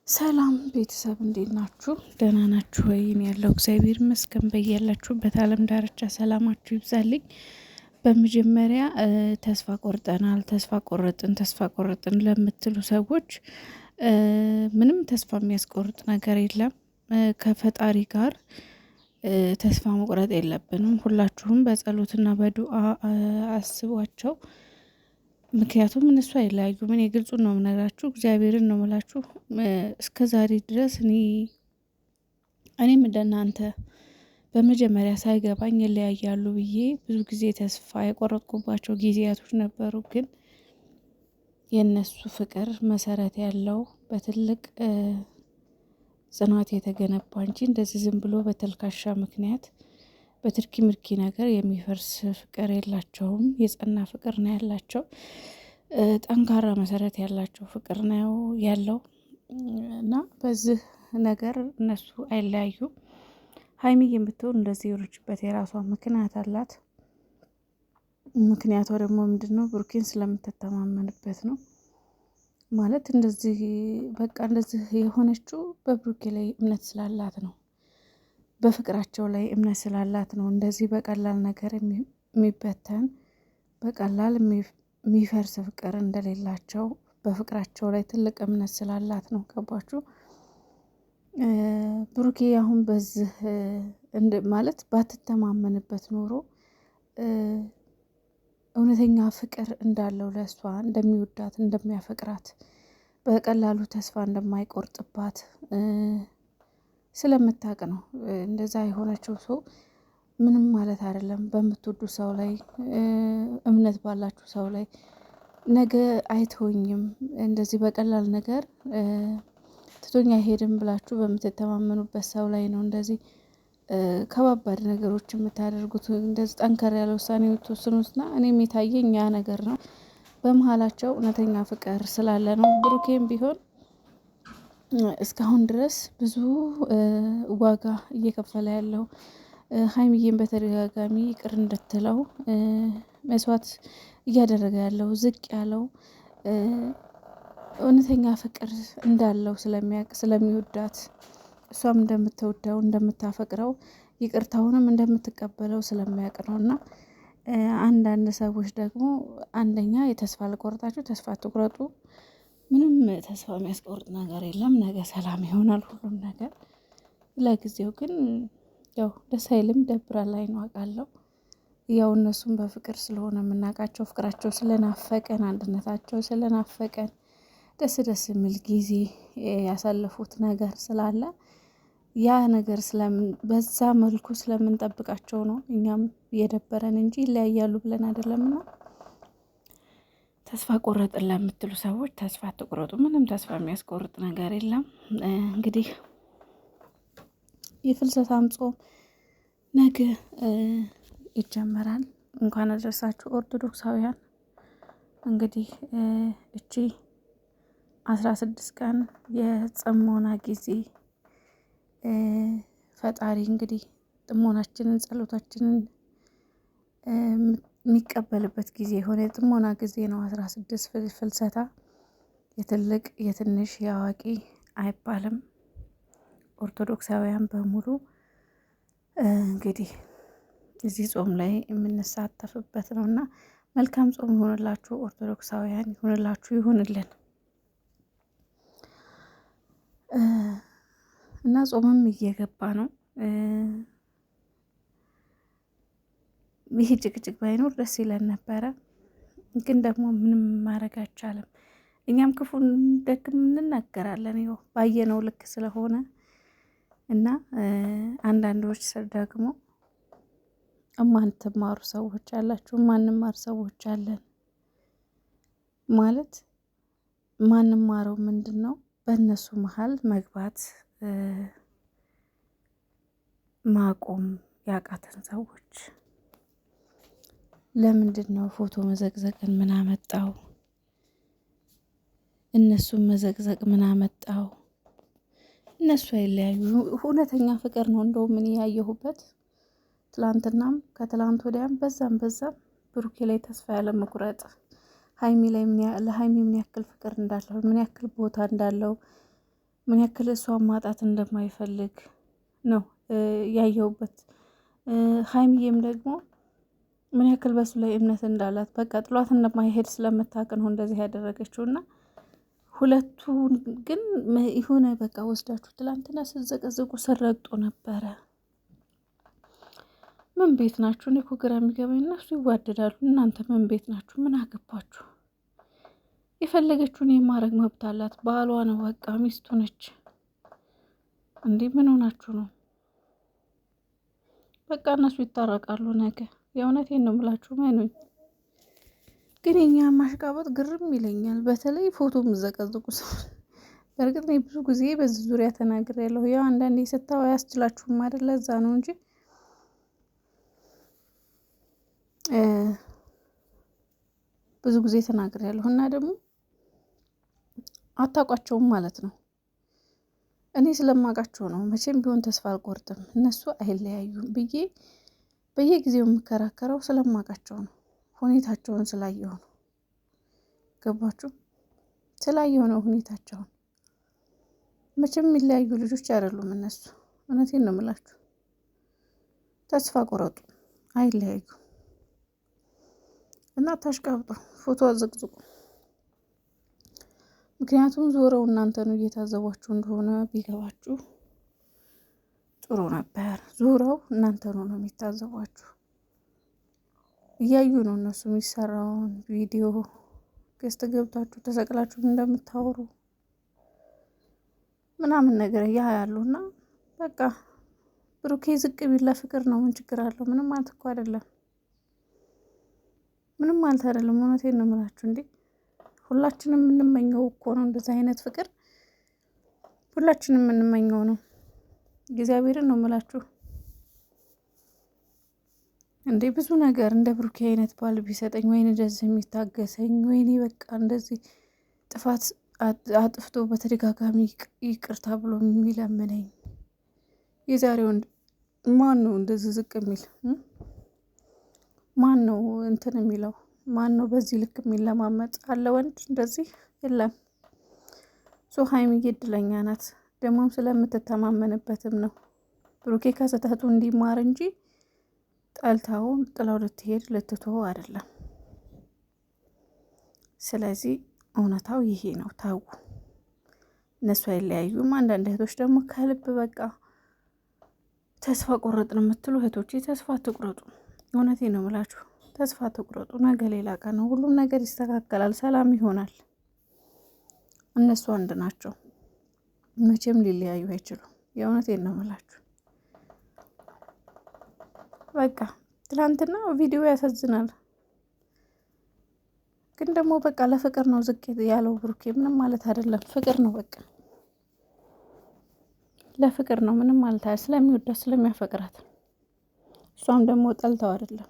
ሰላም ቤተሰብ እንዴት ናችሁ? ደህና ናችሁ ወይ? እኔ ያለው እግዚአብሔር ይመስገን። በያላችሁበት ዓለም ዳርቻ ሰላማችሁ ይብዛልኝ። በመጀመሪያ ተስፋ ቆረጥን ለምትሉ ሰዎች ምንም ተስፋ የሚያስቆርጥ ነገር የለም። ከፈጣሪ ጋር ተስፋ መቁረጥ የለብንም። ሁላችሁም በጸሎትና በዱአ አስቧቸው። ምክንያቱም እነሱ አይለያዩም። እኔ ግልጹን ነው የምነግራችሁ፣ እግዚአብሔርን ነው የምላችሁ። እስከ ዛሬ ድረስ እኔም እንደናንተ በመጀመሪያ ሳይገባኝ ይለያያሉ ብዬ ብዙ ጊዜ ተስፋ የቆረጥኩባቸው ጊዜያቶች ነበሩ። ግን የእነሱ ፍቅር መሰረት ያለው በትልቅ ጽናት የተገነባ እንጂ እንደዚህ ዝም ብሎ በተልካሻ ምክንያት በትርኪ ምርኪ ነገር የሚፈርስ ፍቅር የላቸውም። የጸና ፍቅር ነው ያላቸው። ጠንካራ መሰረት ያላቸው ፍቅር ነው ያለው እና በዚህ ነገር እነሱ አይለያዩም። ሀይሚዬ ብትሆን እንደዚህ የሆነችበት የራሷ ምክንያት አላት። ምክንያቷ ደግሞ ምንድነው? ብሩኬን ስለምትተማመንበት ነው። ማለት እንደዚህ በቃ እንደዚህ የሆነችው በብሩኬ ላይ እምነት ስላላት ነው። በፍቅራቸው ላይ እምነት ስላላት ነው። እንደዚህ በቀላል ነገር የሚበተን በቀላል የሚፈርስ ፍቅር እንደሌላቸው በፍቅራቸው ላይ ትልቅ እምነት ስላላት ነው። ገባችሁ? ብሩኬ አሁን በዚህ ማለት ባትተማመንበት ኖሮ እውነተኛ ፍቅር እንዳለው ለእሷ እንደሚወዳት እንደሚያፈቅራት በቀላሉ ተስፋ እንደማይቆርጥባት ስለምታውቅ ነው እንደዛ የሆነችው። ሰው ምንም ማለት አይደለም። በምትወዱ ሰው ላይ እምነት ባላችሁ ሰው ላይ ነገ አይተወኝም እንደዚህ በቀላል ነገር ትቶኛ አይሄድም ብላችሁ በምትተማመኑበት ሰው ላይ ነው እንደዚህ ከባባድ ነገሮች የምታደርጉት። እንደዚህ ጠንከር ያለ ውሳኔ የምትወስኑትና እኔም የታየኝ ያ ነገር ነው። በመሀላቸው እውነተኛ ፍቅር ስላለ ነው። ብሩኬም ቢሆን እስካሁን ድረስ ብዙ ዋጋ እየከፈለ ያለው ሀይሚዬን በተደጋጋሚ ይቅር እንድትለው መስዋዕት እያደረገ ያለው ዝቅ ያለው እውነተኛ ፍቅር እንዳለው ስለሚያውቅ ስለሚወዳት እሷም እንደምትወደው እንደምታፈቅረው ይቅርታውንም እንደምትቀበለው ስለሚያውቅ ነው። እና አንዳንድ ሰዎች ደግሞ አንደኛ የተስፋ ልቆርጣችሁ፣ ተስፋ አትቁረጡ። ምንም ተስፋ የሚያስቆርጥ ነገር የለም። ነገ ሰላም ይሆናል ሁሉም ነገር። ለጊዜው ግን ያው ደስ አይልም፣ ደብራል ላይ ነው አውቃለሁ። ያው እነሱም በፍቅር ስለሆነ የምናውቃቸው ፍቅራቸው ስለናፈቀን አንድነታቸው ስለናፈቀን ደስ ደስ የሚል ጊዜ ያሳለፉት ነገር ስላለ ያ ነገር በዛ መልኩ ስለምንጠብቃቸው ነው እኛም እየደበረን እንጂ ይለያያሉ ብለን አይደለምና። ተስፋ ቆረጥን ለምትሉ ሰዎች ተስፋ አትቁረጡ። ምንም ተስፋ የሚያስቆርጥ ነገር የለም። እንግዲህ የፍልሰታም ጾም ነገ ይጀመራል። እንኳን አደረሳችሁ ኦርቶዶክሳውያን። እንግዲህ እቺ 16 ቀን የጽሞና ጊዜ ፈጣሪ እንግዲህ ጥሞናችንን ጸሎታችንን የሚቀበልበት ጊዜ የሆነ የጥሞና ጊዜ ነው። 16 ፍልሰታ የትልቅ የትንሽ የአዋቂ አይባልም። ኦርቶዶክሳውያን በሙሉ እንግዲህ እዚህ ጾም ላይ የምንሳተፍበት ነው እና መልካም ጾም ይሆንላችሁ ኦርቶዶክሳውያን፣ ይሆንላችሁ፣ ይሆንልን እና ጾምም እየገባ ነው። ይሄ ጭቅጭቅ ባይኖር ደስ ይለን ነበረ፣ ግን ደግሞ ምንም ማድረግ አይቻልም። እኛም ክፉን ደግም እንናገራለን ይኸው ባየነው ልክ ስለሆነ እና አንዳንዶች ስር ደግሞ እማንትማሩ ሰዎች አላችሁ፣ ማንማር ሰዎች አለን። ማለት ማንማረው ምንድን ነው? በእነሱ መሀል መግባት ማቆም ያቃተን ሰዎች ለምንድን ነው ፎቶ መዘግዘቅን ምን አመጣው? እነሱን መዘግዘቅ ምን አመጣው? እነሱ አይለያዩ። እውነተኛ ፍቅር ነው። እንደውም ምን ያየሁበት ትላንትናም ከትላንት ወዲያም በዛም ብሩኬ ላይ ተስፋ ያለ መቁረጥ፣ ሀይሚ ላይ ለሀይሚ ምን ያክል ፍቅር እንዳለው ምን ያክል ቦታ እንዳለው ምን ያክል እሷን ማጣት እንደማይፈልግ ነው ያየሁበት። ሀይሚዬም ደግሞ ምን ያክል በሱ ላይ እምነት እንዳላት በቃ ጥሏት እንደማይሄድ ስለምታውቅ ነው እንደዚህ ያደረገችው። እና ሁለቱን ግን የሆነ በቃ ወስዳችሁ ትላንትና ስዘቀዝቁ ስረግጦ ነበረ። ምን ቤት ናችሁ? እኔ እኮ ግራ የሚገባኝ እነሱ ይዋደዳሉ፣ እናንተ ምን ቤት ናችሁ? ምን አገባችሁ? የፈለገችውን የማድረግ መብት አላት። ባሏ ነው፣ በቃ ሚስቱ ነች። እንዲህ ምን ሆናችሁ ነው? በቃ እነሱ ይታረቃሉ ነገ። የእውነቴን ነው የምላችሁ መኑኝ። ግን የኛ ማሽቃበጥ ግርም ይለኛል። በተለይ ፎቶ የምዘቀዝቁ ሰው። በእርግጥ እኔ ብዙ ጊዜ በዚህ ዙሪያ ተናግሬያለሁ። ያው አንዳንዴ ስታው አያስችላችሁም አይደል? ለዛ ነው እንጂ ብዙ ጊዜ ተናግሬያለሁ። እና ደግሞ አታውቋቸውም ማለት ነው። እኔ ስለማውቃቸው ነው መቼም ቢሆን ተስፋ አልቆርጥም እነሱ አይለያዩም ብዬ በየጊዜው የምከራከረው ስለማውቃቸው ነው። ሁኔታቸውን ስላየሁ ነው። ገባችሁ? ስላየሁ ነው ሁኔታቸውን። መቼም የሚለያዩ ልጆች አይደሉም እነሱ። እውነቴን ነው የምላችሁ። ተስፋ ቆረጡ፣ አይለያዩ እና ታሽቃብጡ፣ ፎቶ አዘቅዝቁ። ምክንያቱም ዞረው እናንተኑ እየታዘቧችሁ እንደሆነ ቢገባችሁ ጥሩ ነበር። ዞረው እናንተኑ ነው የሚታዘቧችሁ። እያዩ ነው እነሱ የሚሰራውን ቪዲዮ ገዝት ገብታችሁ ተሰቅላችሁ እንደምታወሩ ምናምን ነገር ያያሉና በቃ ብሩኬ ዝቅ ቢል ለፍቅር ነው። ምን ችግር አለው? ምንም ማለት እኮ አይደለም። ምንም ማለት አይደለም። እውነቴን ነው የምላችሁ። እንዴ ሁላችንም የምንመኘው እኮ ነው እንደዚህ አይነት ፍቅር። ሁላችንም የምንመኘው ነው። እግዚአብሔርን ነው የምላችሁ። እንዴ ብዙ ነገር እንደ ብሩኬ አይነት ባል ቢሰጠኝ፣ ወይኔ እንደዚህ የሚታገሰኝ፣ ወይኔ በቃ እንደዚህ ጥፋት አጥፍቶ በተደጋጋሚ ይቅርታ ብሎ የሚለምነኝ። የዛሬው ማን ነው እንደዚህ ዝቅ የሚል? ማን ነው እንትን የሚለው? ማን ነው በዚህ ልክ የሚለማመጥ? አለ ወንድ እንደዚህ የለም። ሀይሚዬ እድለኛ ናት። ደግሞም ስለምትተማመንበትም ነው። ብሩኬ ከስህተቱ እንዲማር እንጂ ጠልታው ጥላው ልትሄድ ልትተው አይደለም። ስለዚህ እውነታው ይሄ ነው። ታው እነሱ አይለያዩም። አንዳንድ እህቶች ደግሞ ከልብ በቃ ተስፋ ቆረጥን የምትሉ እህቶቼ ተስፋ አትቁረጡ። እውነቴን ነው የምላችሁ፣ ተስፋ አትቁረጡ። ነገ ሌላ ቀን ነው። ሁሉም ነገር ይስተካከላል፣ ሰላም ይሆናል። እነሱ አንድ ናቸው፣ መቼም ሊለያዩ አይችሉም። የእውነቴን ነው የምላችሁ። በቃ ትናንትና ቪዲዮ ያሳዝናል፣ ግን ደግሞ በቃ ለፍቅር ነው ዝቅ ያለው ብሩኬ። ምንም ማለት አይደለም፣ ፍቅር ነው በቃ ለፍቅር ነው። ምንም ማለት ስለሚወዳት ስለሚያፈቅራት፣ እሷም ደግሞ ጠልተው አይደለም።